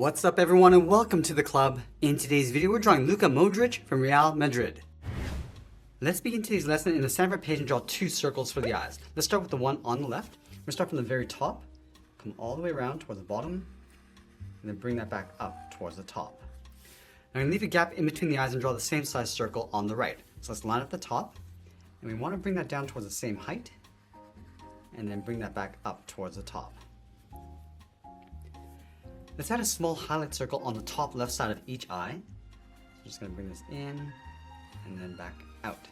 What's up everyone and welcome to the club. In today's video we're drawing Luka Modric from Real Madrid. Let's begin today's lesson in the center of our page and draw two circles for the eyes. Let's start with the one on the left. We're going to start from the very top, come all the way around towards the bottom, and then bring that back up towards the top. Now I'm going to leave a gap in between the eyes and draw the same size circle on the right. So let's line up the top, and we want to bring that down towards the same height, and then bring that back up towards the top. Let's add a small highlight circle on the top left side of each eye. So I'm just going to bring this in and then back out.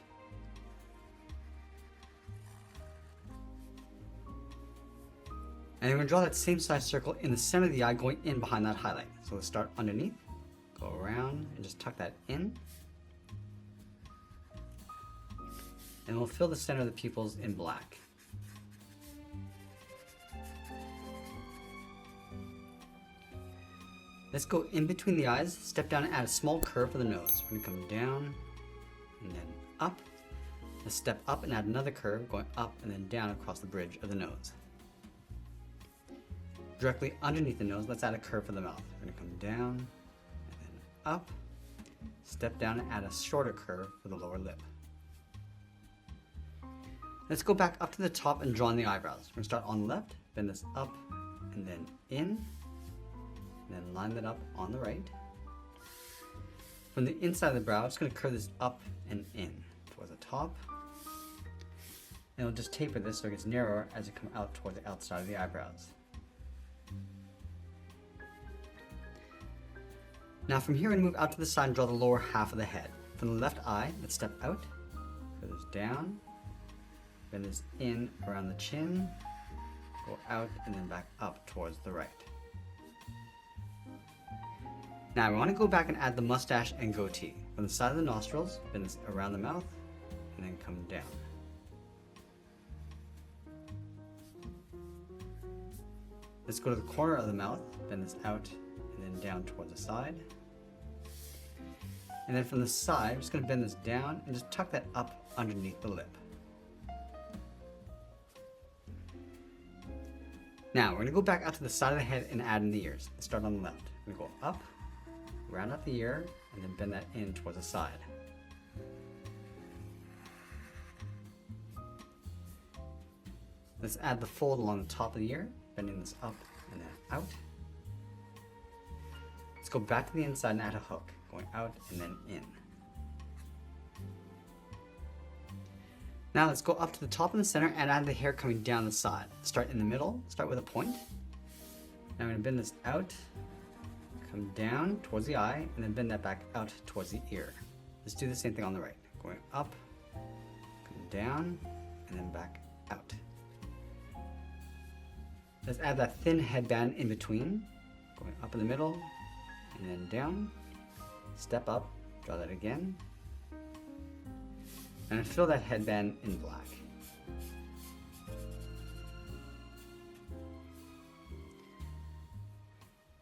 And we're going to draw that same size circle in the center of the eye going in behind that highlight. So let's start underneath, go around and just tuck that in. And we'll fill the center of the pupils in black. Let's go in between the eyes, step down and add a small curve for the nose. We're going to come down and then up. Let's step up and add another curve going up and then down across the bridge of the nose. Directly underneath the nose, let's add a curve for the mouth. We're going to come down and then up, step down and add a shorter curve for the lower lip. Let's go back up to the top and draw in the eyebrows. We're going to start on the left, bend this up and then in. And then line that up on the right. From the inside of the brow, I'm just going to curve this up and in towards the top. And we'll just taper this so it gets narrower as you come out toward the outside of the eyebrows. Now from here, we're going to move out to the side and draw the lower half of the head. From the left eye, let's step out, curve this down, bend this in around the chin, go out and then back up towards the right. Now we want to go back and add the mustache and goatee. From the side of the nostrils, bend this around the mouth, and then come down. Let's go to the corner of the mouth, bend this out, and then down towards the side. And then from the side, we're just going to bend this down and just tuck that up underneath the lip. Now we're going to go back out to the side of the head and add in the ears. Let's start on the left. We're going to go up, round up the ear, and then bend that in towards the side. Let's add the fold along the top of the ear, bending this up and then out. Let's go back to the inside and add a hook, going out and then in. Now let's go up to the top and the center and add the hair coming down the side. Start in the middle, start with a point. Now I'm going to bend this out, come down towards the eye, and then bend that back out towards the ear. Let's do the same thing on the right. Going up, come down, and then back out. Let's add that thin headband in between. Going up in the middle, and then down. Step up, draw that again. And fill that headband in black.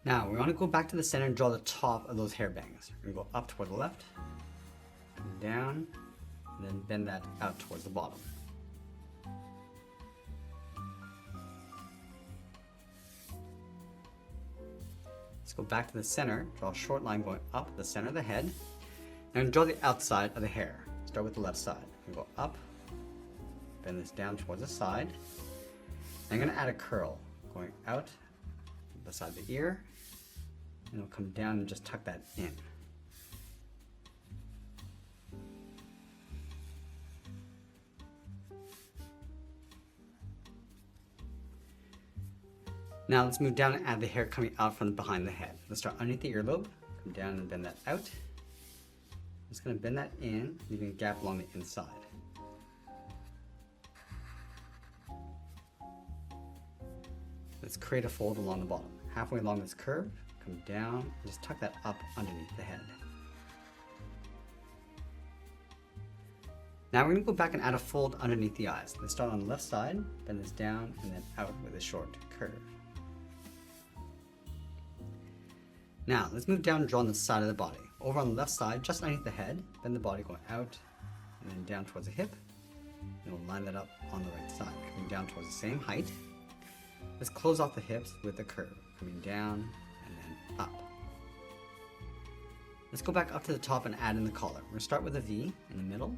Now, we want to go back to the center and draw the top of those hair bangs. We're going to go up toward the left, come down, and then bend that out towards the bottom. Let's go back to the center, draw a short line going up the center of the head, and draw the outside of the hair. Start with the left side. We're going to go up, bend this down towards the side. I'm going to add a curl going out beside the ear, and it'll come down and just tuck that in. Now let's move down and add the hair coming out from behind the head. Let's start underneath the earlobe, come down and bend that out. I'm just going to bend that in, leaving a gap along the inside. Let's create a fold along the bottom. Halfway along this curve, come down, and just tuck that up underneath the head. Now we're going to go back and add a fold underneath the eyes. Let's start on the left side, bend this down, and then out with a short curve. Now let's move down and draw on the side of the body. Over on the left side, just underneath the head, bend the body going out, and then down towards the hip. And we'll line that up on the right side, coming down towards the same height. Let's close off the hips with a curve, coming down and then up. Let's go back up to the top and add in the collar. We're going to start with a V in the middle.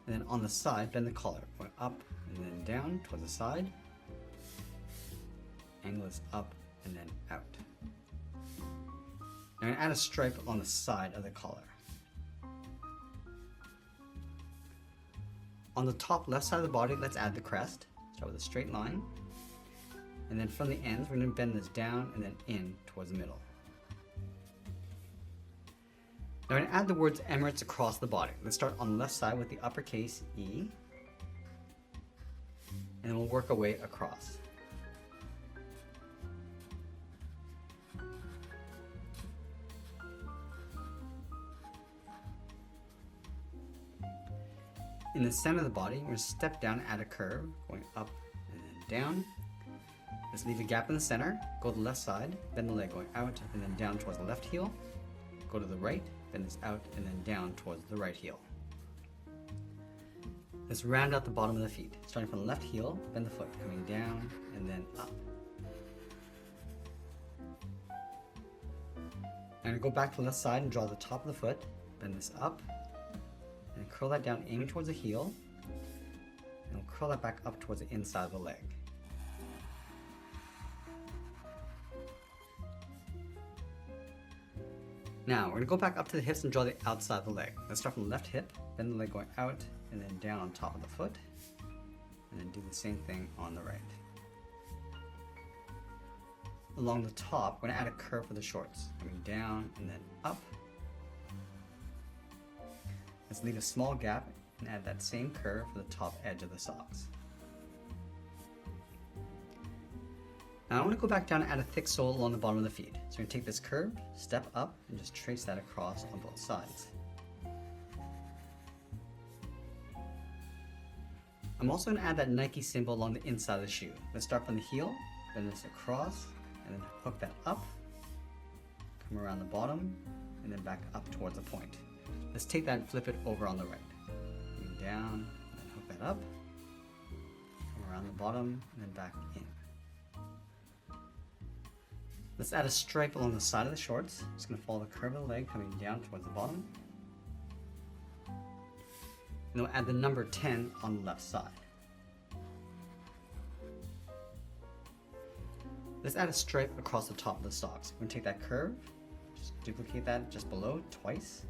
And then on the side, bend the collar. Going up and then down towards the side. Angle is up and then out. Now I'm going to add a stripe on the side of the collar. On the top left side of the body, let's add the crest. Start with a straight line. And then from the ends, we're going to bend this down and then in towards the middle. Now I'm going to add the words Emirates across the body. Let's start on the left side with the uppercase E. And then we'll work our way across. In the center of the body, we're going to step down and add a curve, going up and then down. Let's leave a gap in the center, go to the left side, bend the leg going out and then down towards the left heel. Go to the right, bend this out and then down towards the right heel. Let's round out the bottom of the feet. Starting from the left heel, bend the foot, coming down and then up. I'm going to go back to the left side and draw the top of the foot, bend this up, and curl that down, aiming towards the heel, and we'll curl that back up towards the inside of the leg. Now, we're going to go back up to the hips and draw the outside of the leg. Let's start from the left hip, bend the leg going out, and then down on top of the foot, and then do the same thing on the right. Along the top, we're going to add a curve for the shorts, coming down and then up. Let's leave a small gap and add that same curve for the top edge of the socks. Now I want to go back down and add a thick sole along the bottom of the feet. So we're going to take this curve, step up, and just trace that across on both sides. I'm also going to add that Nike symbol along the inside of the shoe. Let's start from the heel, bend this across, and then hook that up, come around the bottom, and then back up towards the point. Let's take that and flip it over on the right. Coming down, and then hook that up, come around the bottom, and then back in. Let's add a stripe along the side of the shorts. Just going to follow the curve of the leg coming down towards the bottom. And we'll add the number 10 on the left side. Let's add a stripe across the top of the socks. We're going to take that curve, just duplicate that just below twice.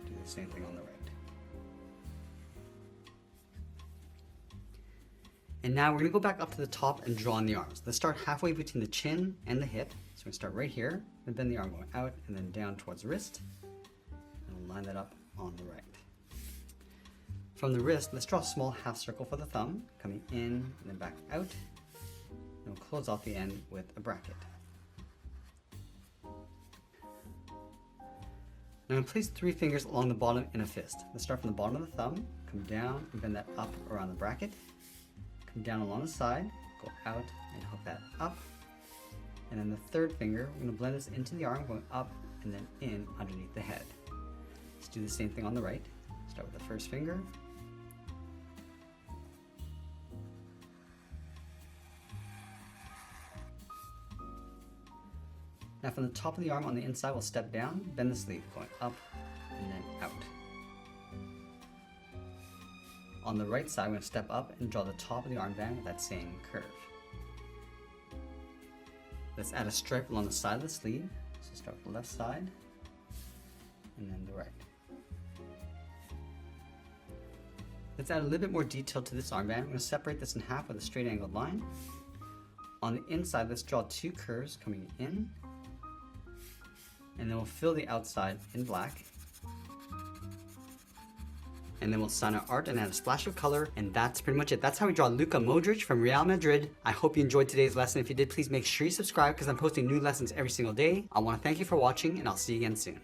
Do the same thing on the right. And now we're going to go back up to the top and draw on the arms. Let's start halfway between the chin and the hip. So we're going to start right here, and bend the arm going out and then down towards the wrist. And we'll line that up on the right. From the wrist, let's draw a small half circle for the thumb, coming in and then back out. And we'll close off the end with a bracket. Now I'm going to place 3 fingers along the bottom in a fist. Let's start from the bottom of the thumb, come down and bend that up around the bracket. Come down along the side, go out and hook that up. And then the third finger, we're going to blend this into the arm, going up and then in underneath the head. Let's do the same thing on the right. Start with the first finger. Now from the top of the arm on the inside, we'll step down, bend the sleeve, going up and then out. On the right side, we're going to step up and draw the top of the armband with that same curve. Let's add a stripe along the side of the sleeve. So start with the left side and then the right. Let's add a little bit more detail to this armband. We're going to separate this in half with a straight angled line. On the inside, let's draw 2 curves coming in, and then we'll fill the outside in black. And then we'll sign our art and add a splash of color, and that's pretty much it. That's how we draw Luka Modric from Real Madrid. I hope you enjoyed today's lesson. If you did, please make sure you subscribe because I'm posting new lessons every single day. I want to thank you for watching, and I'll see you again soon.